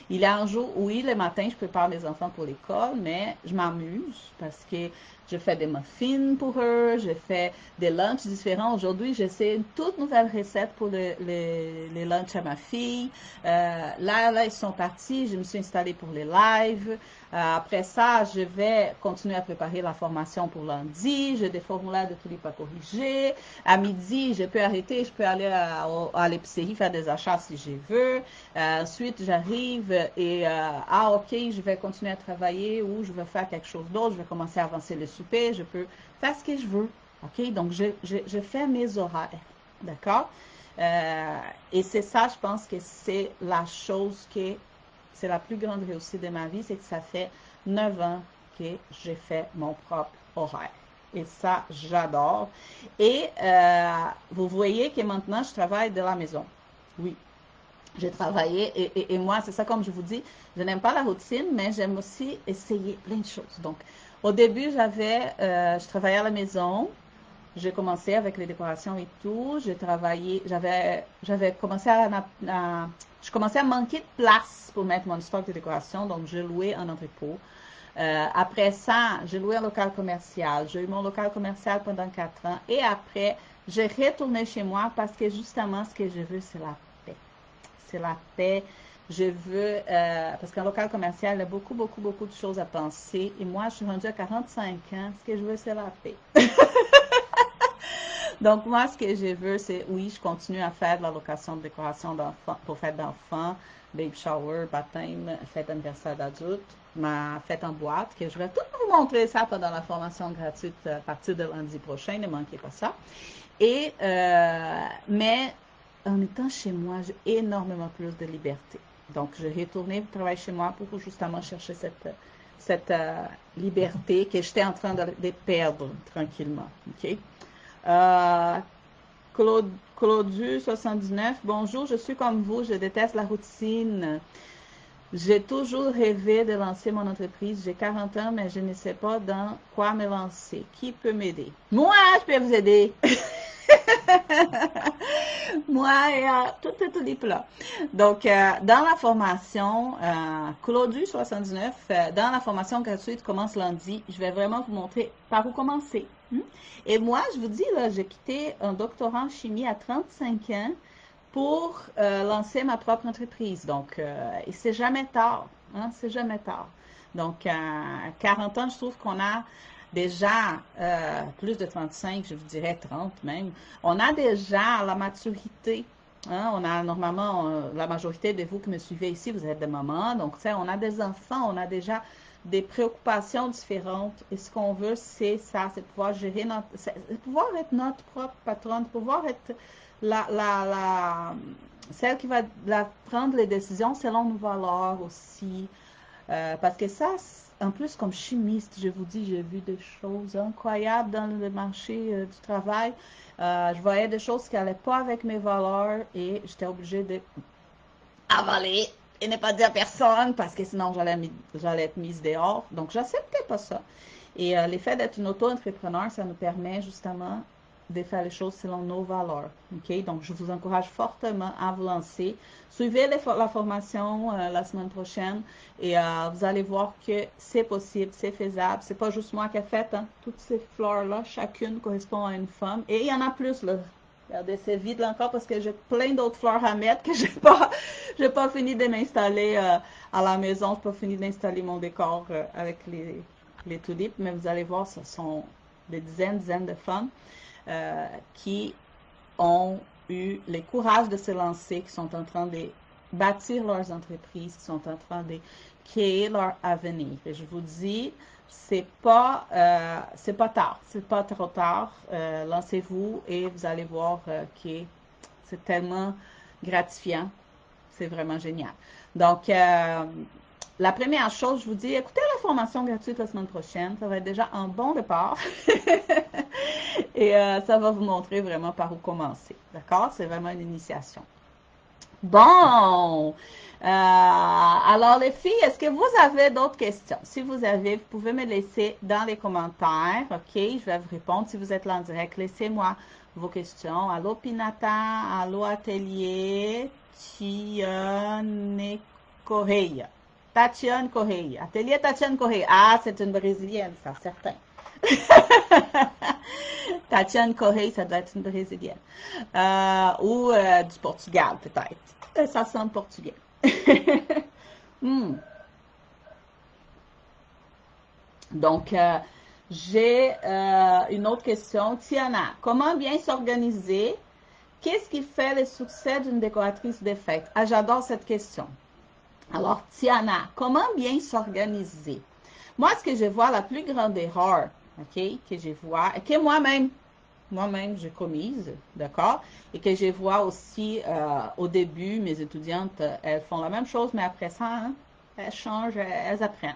Il y a un jour, oui, le matin, je prépare mes enfants pour l'école, mais je m'amuse parce que je fais des muffins pour eux, je fais des lunchs différents. Aujourd'hui, j'essaie une toute nouvelle recette pour les lunchs à ma fille. Là, ils sont partis, je me suis installée pour les lives. Après ça, je vais continuer à préparer la formation pour lundi. J'ai des formulaires de tulipes à corriger. À midi, je peux arrêter, je peux aller à l'épicerie faire des achats si je veux. Ensuite, j'arrive et ok, je vais continuer à travailler ou je vais faire quelque chose d'autre, je vais commencer à avancer le souper, je peux faire ce que je veux. Ok, donc je fais mes horaires. D'accord? Et c'est ça, je pense que c'est la chose c'est la plus grande réussite de ma vie, c'est que ça fait 9 ans que j'ai fait mon propre horaire. Et ça, j'adore. Et vous voyez que maintenant, je travaille de la maison. Oui. J'ai travaillé et moi, c'est ça comme je vous dis, je n'aime pas la routine, mais j'aime aussi essayer plein de choses. Donc, au début, je travaillais à la maison. J'ai commencé avec les décorations et tout. J'ai travaillé, j'avais commencé je commençais à manquer de place pour mettre mon stock de décoration, donc j'ai loué un entrepôt. Après ça, j'ai loué un local commercial. J'ai eu mon local commercial pendant 4 ans. Et après, j'ai retourné chez moi parce que justement, ce que je veux, c'est la paix. C'est la paix. Je veux, parce qu'un local commercial, il y a beaucoup, beaucoup, beaucoup de choses à penser. Et moi, je suis rendue à 45 ans. Ce que je veux, c'est la paix. Donc, moi, ce que je veux, c'est, oui, je continue à faire de la location de décoration d'enfants, pour fête d'enfants, baby shower, baptême, fête d'anniversaire d'adulte, ma fête en boîte, que je vais tout vous montrer ça pendant la formation gratuite à partir de lundi prochain, ne manquez pas ça. Mais en étant chez moi, j'ai énormément plus de liberté. Donc, je retourné travailler chez moi pour justement chercher cette liberté que j'étais en train de perdre tranquillement. OK? Euh, Claudius 79, bonjour, je suis comme vous, je déteste la routine. J'ai toujours rêvé de lancer mon entreprise. J'ai 40 ans, mais je ne sais pas dans quoi me lancer. Qui peut m'aider? Moi, je peux vous aider. Moi et tout est là. Donc, dans la formation, Claudius 79, dans la formation gratuite commence lundi, je vais vraiment vous montrer par où commencer. Et moi, je vous dis, là, j'ai quitté un doctorat en chimie à 35 ans pour lancer ma propre entreprise. Donc, et c'est jamais tard. Hein, c'est jamais tard. Donc, à 40 ans, je trouve qu'on a déjà plus de 35, je vous dirais 30 même. On a déjà la maturité. Hein, on a normalement, la majorité de vous qui me suivez ici, vous êtes des mamans. Donc, on a des enfants, on a déjà des préoccupations différentes. Et ce qu'on veut, c'est ça, c'est pouvoir gérer c'est pouvoir être notre propre patronne, pouvoir être celle qui va prendre les décisions selon nos valeurs aussi. Parce que ça, en plus, comme chimiste, je vous dis, j'ai vu des choses incroyables dans le marché du travail. Je voyais des choses qui n'allaient pas avec mes valeurs et j'étais obligée de avaler et ne pas dire à personne parce que sinon j'allais être mise dehors. Donc, j'acceptais pas ça. Et l'effet d'être une auto-entrepreneur, ça nous permet justement de faire les choses selon nos valeurs. OK? Donc, je vous encourage fortement à vous lancer. Suivez la formation la semaine prochaine et vous allez voir que c'est possible, c'est faisable. C'est pas juste moi qui ai fait. Hein? Toutes ces fleurs-là, chacune correspond à une femme. Et il y en a plus, là. Regardez, c'est vide là encore parce que j'ai plein d'autres fleurs à mettre que j'ai pas fini de m'installer à la maison. J'ai pas fini d'installer mon décor avec les tulipes, mais vous allez voir, ce sont des dizaines de femmes qui ont eu le courage de se lancer, qui sont en train de bâtir leurs entreprises, qui sont en train de créer leur avenir. Et je vous dis, c'est pas tard, c'est pas trop tard. Lancez-vous et vous allez voir que c'est tellement gratifiant, c'est vraiment génial. Donc, la première chose, je vous dis, écoutez la formation gratuite la semaine prochaine. Ça va être déjà un bon départ. Et ça va vous montrer vraiment par où commencer. D'accord? C'est vraiment une initiation. Bon. Alors, les filles, est-ce que vous avez d'autres questions? Si vous avez, vous pouvez me laisser dans les commentaires. OK? Je vais vous répondre. Si vous êtes là en direct, laissez-moi vos questions. Allô, Pinata? Allô, Atelier? Tiane Correia. Tatiane Correia. Atelier Tatiane Correia. Ah, c'est une Brésilienne, ça, certain. Tatiane Correia, ça doit être une Brésilienne. Ou du Portugal, peut-être. Ça sonne portugais. Donc, j'ai une autre question. Tiana, comment bien s'organiser? Qu'est-ce qui fait le succès d'une décoratrice de fête? Ah, j'adore cette question. Alors, Tiana, comment bien s'organiser? Moi, ce que je vois, la plus grande erreur, OK, que je vois, et que moi-même, j'ai commise, d'accord? Et que je vois aussi au début, mes étudiantes, elles font la même chose, mais après ça, hein, elles changent, elles apprennent.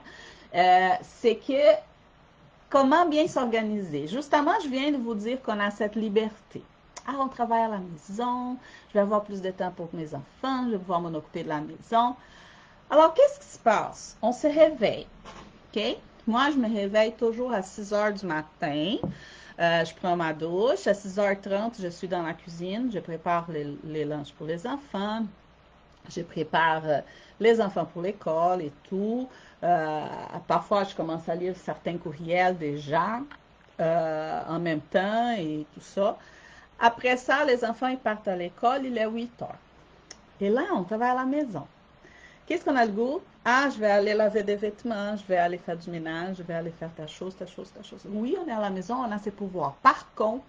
C'est que comment bien s'organiser? Justement, je viens de vous dire qu'on a cette liberté. Ah, on travaille à la maison, je vais avoir plus de temps pour mes enfants, je vais pouvoir m'en occuper de la maison. Alors, qu'est-ce qui se passe? On se réveille, OK? Moi, je me réveille toujours à 6 heures du matin. Je prends ma douche. À 6h30, je suis dans la cuisine. Je prépare les lunchs pour les enfants. Je prépare les enfants pour l'école et tout. Parfois, je commence à lire certains courriels déjà en même temps et tout ça. Après ça, les enfants ils partent à l'école, il est 8 heures. Et là, on travaille à la maison. Qu'est-ce qu'on a le goût? Ah, je vais aller laver des vêtements, je vais aller faire du ménage, je vais aller faire ta chose, ta chose, ta chose. Oui, on est à la maison, on a ses pouvoirs. Par contre,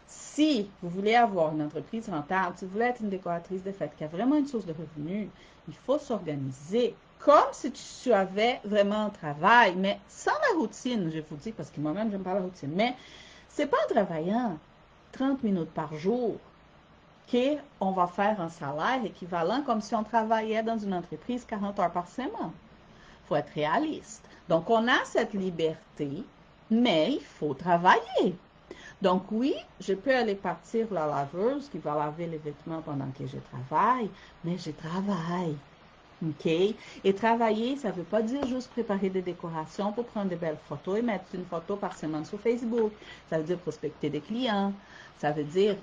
si vous voulez avoir une entreprise rentable, si vous voulez être une décoratrice de fêtes qui a vraiment une source de revenus, il faut s'organiser comme si tu avais vraiment un travail, mais sans la routine, je vous dis, parce que moi-même, j'aime pas la routine. Mais c'est pas en travaillant 30 minutes par jour qu'on va faire un salaire équivalent comme si on travaillait dans une entreprise 40 heures par semaine. Il faut être réaliste. Donc, on a cette liberté, mais il faut travailler. Donc, oui, je peux aller partir la laveuse qui va laver les vêtements pendant que je travaille, mais je travaille. OK? Et travailler, ça ne veut pas dire juste préparer des décorations pour prendre de belles photos et mettre une photo par semaine sur Facebook. Ça veut dire prospecter des clients. Ça veut dire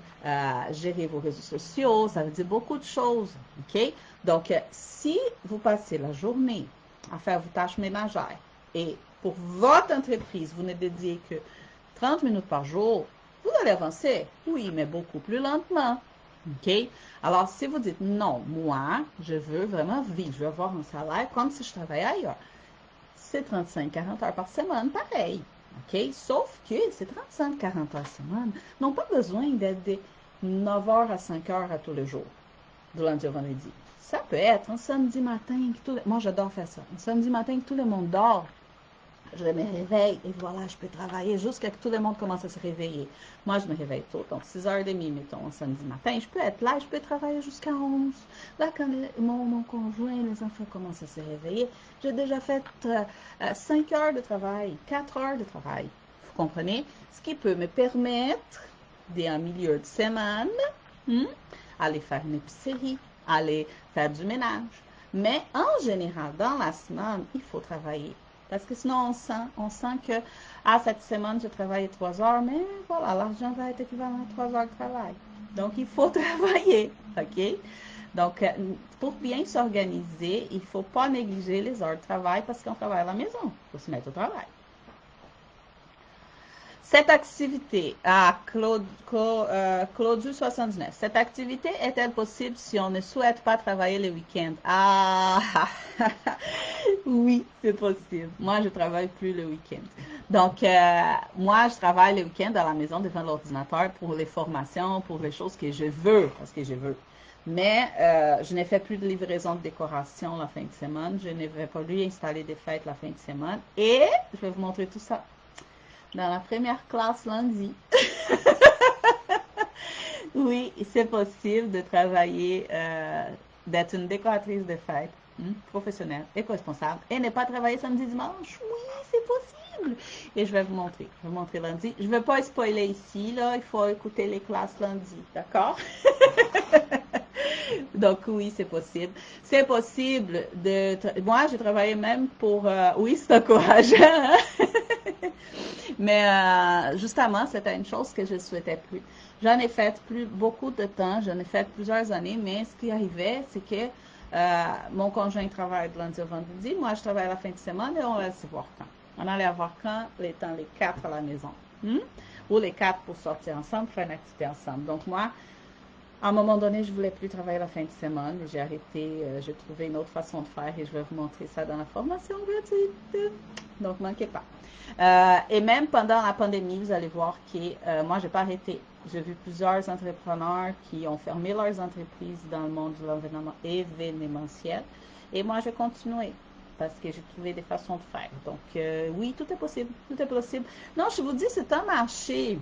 gérer vos réseaux sociaux. Ça veut dire beaucoup de choses. OK? Donc, si vous passez la journée à faire vos tâches ménagères et pour votre entreprise, vous ne dédiez que 30 minutes par jour, vous allez avancer. Oui, mais beaucoup plus lentement. OK? Alors, si vous dites non, moi, je veux vraiment vivre, je veux avoir un salaire comme si je travaillais ailleurs, c'est 35-40 heures par semaine, pareil. OK? Sauf que ces 35-40 heures par semaine n'ont pas besoin d'être de 9 heures à 5 heures à tous les jours, du lundi au vendredi. Ça peut être un samedi matin, moi j'adore faire ça, un samedi matin que tout le monde dort. Je me réveille et voilà, je peux travailler jusqu'à ce que tout le monde commence à se réveiller. Moi, je me réveille tôt, donc 6h30, mettons, samedi matin. Je peux être là, je peux travailler jusqu'à 11. Là, quand mon conjoint et les enfants commencent à se réveiller, j'ai déjà fait 5 heures de travail, 4 heures de travail. Vous comprenez? Ce qui peut me permettre, en milieu de semaine, aller faire une épicerie, aller faire du ménage. Mais en général, dans la semaine, il faut travailler. Parce que sinon, on sent que, cette semaine, j'ai travaillé 3 heures, mais voilà, l'argent va être équivalent à 3 heures de travail. Donc, il faut travailler, OK? Donc, pour bien s'organiser, il ne faut pas négliger les heures de travail parce qu'on travaille à la maison. Il faut se mettre au travail. Cette activité, Claudius 79, cette activité est-elle possible si on ne souhaite pas travailler le week-end? Ah, oui, c'est possible. Moi, je travaille plus le week-end. Donc, moi, je travaille le week-end à la maison devant l'ordinateur pour les formations, pour les choses que je veux, parce que je veux. Mais je n'ai fait plus de livraison de décoration la fin de semaine. Je ne vais pas lui installer des fêtes la fin de semaine. Et je vais vous montrer tout ça dans la première classe lundi. Oui, c'est possible de travailler, d'être une décoratrice de fête professionnelle, éco-responsable, et ne pas travailler samedi, dimanche. Oui, c'est possible. Et je vais vous montrer. Je vais vous montrer lundi. Je ne vais pas spoiler ici, là. Il faut écouter les classes lundi. D'accord? Donc, oui, c'est possible. C'est possible de... Moi, j'ai travaillé même pour... oui, c'est encourageant. Hein? Mais justement, c'était une chose que je ne souhaitais plus. J'en ai fait plus beaucoup de temps, j'en ai fait plusieurs années, mais ce qui arrivait, c'est que mon conjoint travaille de lundi au vendredi, moi je travaille la fin de semaine et on allait se voir quand. On allait voir quand, étant les 4 à la maison. Ou les 4 pour sortir ensemble, faire une activité ensemble. Donc moi, à un moment donné, je ne voulais plus travailler la fin de semaine. J'ai arrêté, j'ai trouvé une autre façon de faire et je vais vous montrer ça dans la formation gratuite. Donc, manquez pas. Et même pendant la pandémie, vous allez voir que moi, je n'ai pas arrêté. J'ai vu plusieurs entrepreneurs qui ont fermé leurs entreprises dans le monde de l'événementiel. Et moi, j'ai continué parce que j'ai trouvé des façons de faire. Donc, oui, tout est possible. Tout est possible. Non, je vous dis, c'est un marché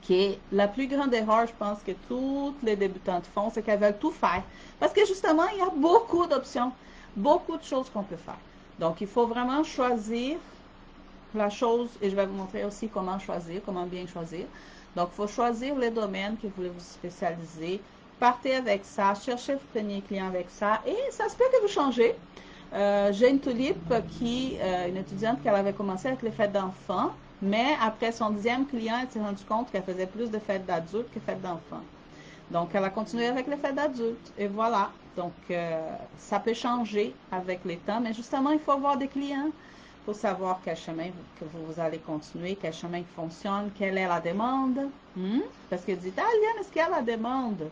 qui est la plus grande erreur, je pense, que toutes les débutantes font, c'est qu'elles veulent tout faire. Parce que justement, il y a beaucoup d'options, beaucoup de choses qu'on peut faire. Donc, il faut vraiment choisir la chose, et je vais vous montrer aussi comment choisir, comment bien choisir. Donc, il faut choisir les domaines que vous voulez vous spécialiser. Partez avec ça, cherchez vos premiers clients avec ça, et ça se peut que vous changez. J'ai une tulipe une étudiante qui avait commencé avec les fêtes d'enfants, mais après son 10e client, elle s'est rendue compte qu'elle faisait plus de fêtes d'adultes que fêtes d'enfants. Donc, elle a continué avec les fêtes d'adultes, et voilà. Donc, ça peut changer avec les temps, mais justement, il faut avoir des clients pour savoir quel chemin que vous allez continuer, quel chemin fonctionne, quelle est la demande. Parce que dit, Aliane, est-ce qu'il y a la demande?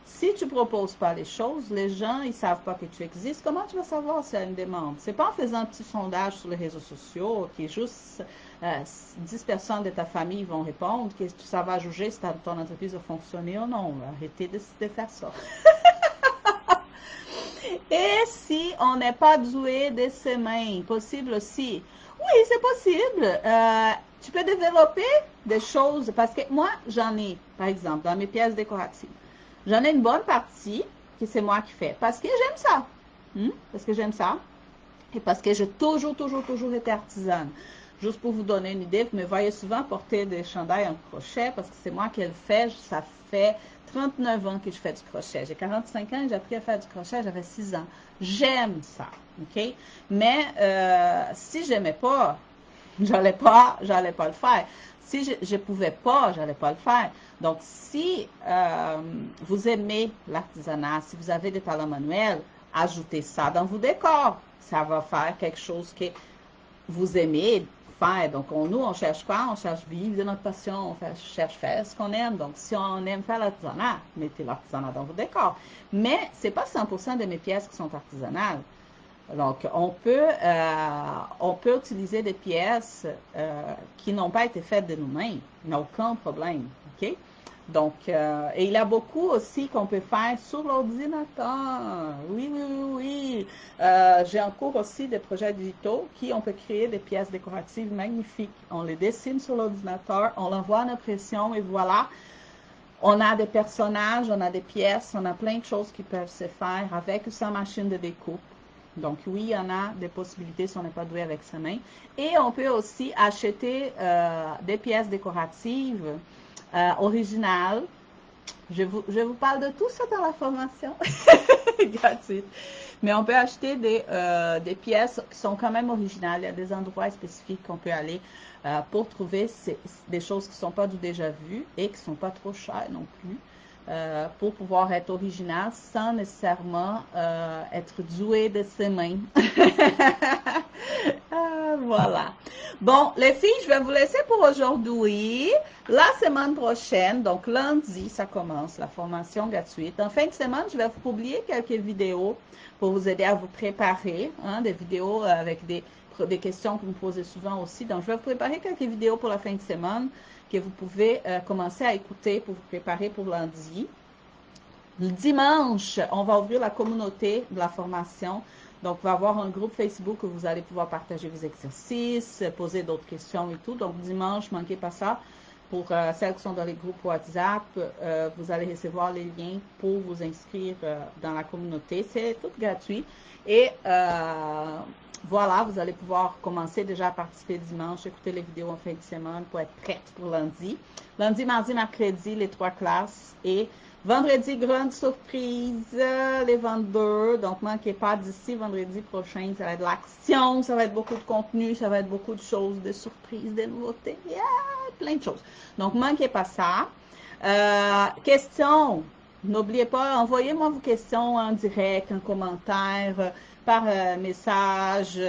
Si tu ne proposes pas les choses, les gens, ils ne savent pas que tu existes. Comment tu vas savoir s'il y a une demande? Ce n'est pas en faisant un petit sondage sur les réseaux sociaux qui est juste 10 personnes de ta famille vont répondre que ça va juger si ton entreprise va fonctionner ou non. Arrêtez de faire ça. Et si on n'est pas doué de ses mains, possible aussi. Oui, c'est possible. Tu peux développer des choses, parce que moi, j'en ai, par exemple, dans mes pièces décoratives. J'en ai une bonne partie que c'est moi qui fais, parce que j'aime ça. Parce que j'aime ça. Et parce que j'ai toujours été artisane. Juste pour vous donner une idée, vous me voyez souvent porter des chandails en crochet, parce que c'est moi qui le fais. Ça fait 39 ans que je fais du crochet. J'ai 45 ans et j'ai appris à faire du crochet, j'avais 6 ans. J'aime ça, ok? Mais si j'aimais pas, j'allais pas le faire. Si je pouvais pas, j'allais pas le faire. Donc, si vous aimez l'artisanat, si vous avez des talents manuels, ajoutez ça dans vos décors. Ça va faire quelque chose que vous aimez faire. Donc, nous, on cherche quoi? On cherche vivre de notre passion, on cherche faire ce qu'on aime. Donc, si on aime faire l'artisanat, mettez l'artisanat dans vos décors. Mais c'est pas 100% de mes pièces qui sont artisanales. Donc, on peut utiliser des pièces qui n'ont pas été faites de nous-mêmes. Il n'y a aucun problème. OK? Donc, et il y a beaucoup aussi qu'on peut faire sur l'ordinateur. Oui. J'ai en cours aussi des projets digitaux qui on peut créer des pièces décoratives magnifiques. On les dessine sur l'ordinateur, on l'envoie en impression et voilà. On a des personnages, on a des pièces, on a plein de choses qui peuvent se faire avec ou sans machine de découpe. Donc oui, il y en a des possibilités si on n'est pas doué avec sa main. Et on peut aussi acheter des pièces décoratives originales. Je vous parle de tout ça dans la formation gratuite. Mais on peut acheter des pièces qui sont quand même originales. Il y a des endroits spécifiques qu'on peut aller pour trouver des choses qui ne sont pas du déjà vu et qui ne sont pas trop chères non plus. Pour pouvoir être original sans nécessairement être doué de ses mains. Voilà. Bon, les filles, je vais vous laisser pour aujourd'hui. La semaine prochaine, donc lundi, ça commence la formation gratuite. En fin de semaine, je vais vous publier quelques vidéos pour vous aider à vous préparer, des vidéos avec des questions que vous me posez souvent aussi. Donc, je vais vous préparer quelques vidéos pour la fin de semaine que vous pouvez commencer à écouter pour vous préparer pour lundi. Le dimanche, on va ouvrir la communauté de la formation. Donc, il va y avoir un groupe Facebook où vous allez pouvoir partager vos exercices, poser d'autres questions et tout. Donc, dimanche, ne manquez pas ça. Pour celles qui sont dans les groupes WhatsApp, vous allez recevoir les liens pour vous inscrire dans la communauté. C'est tout gratuit. Et voilà, vous allez pouvoir commencer déjà à participer dimanche, écouter les vidéos en fin de semaine pour être prête pour lundi. Lundi, mardi, mercredi, les 3 classes. Et vendredi, grande surprise, les 22. Donc, manquez pas d'ici vendredi prochain. Ça va être de l'action, ça va être beaucoup de contenu, ça va être beaucoup de choses, des surprises, des nouveautés, plein de choses. Donc, manquez pas ça. Questions. N'oubliez pas, envoyez-moi vos questions en direct, en commentaire, par message,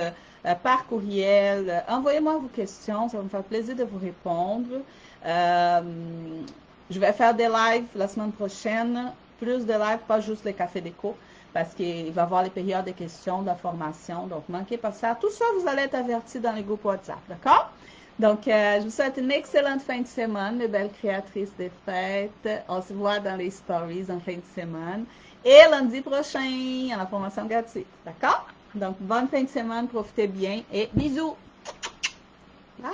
par courriel. Envoyez-moi vos questions, ça va me faire plaisir de vous répondre. Je vais faire des lives la semaine prochaine, plus de lives, pas juste les cafés déco, parce qu'il va y avoir les périodes de questions, d'informations, donc manquez pas ça. Tout ça, vous allez être avertis dans les groupes WhatsApp, d'accord? Donc, je vous souhaite une excellente fin de semaine, les belles créatrices des fêtes. On se voit dans les stories en fin de semaine. Et lundi prochain, à la formation gratuite. D'accord? Donc, bonne fin de semaine, profitez bien et bisous! Bye!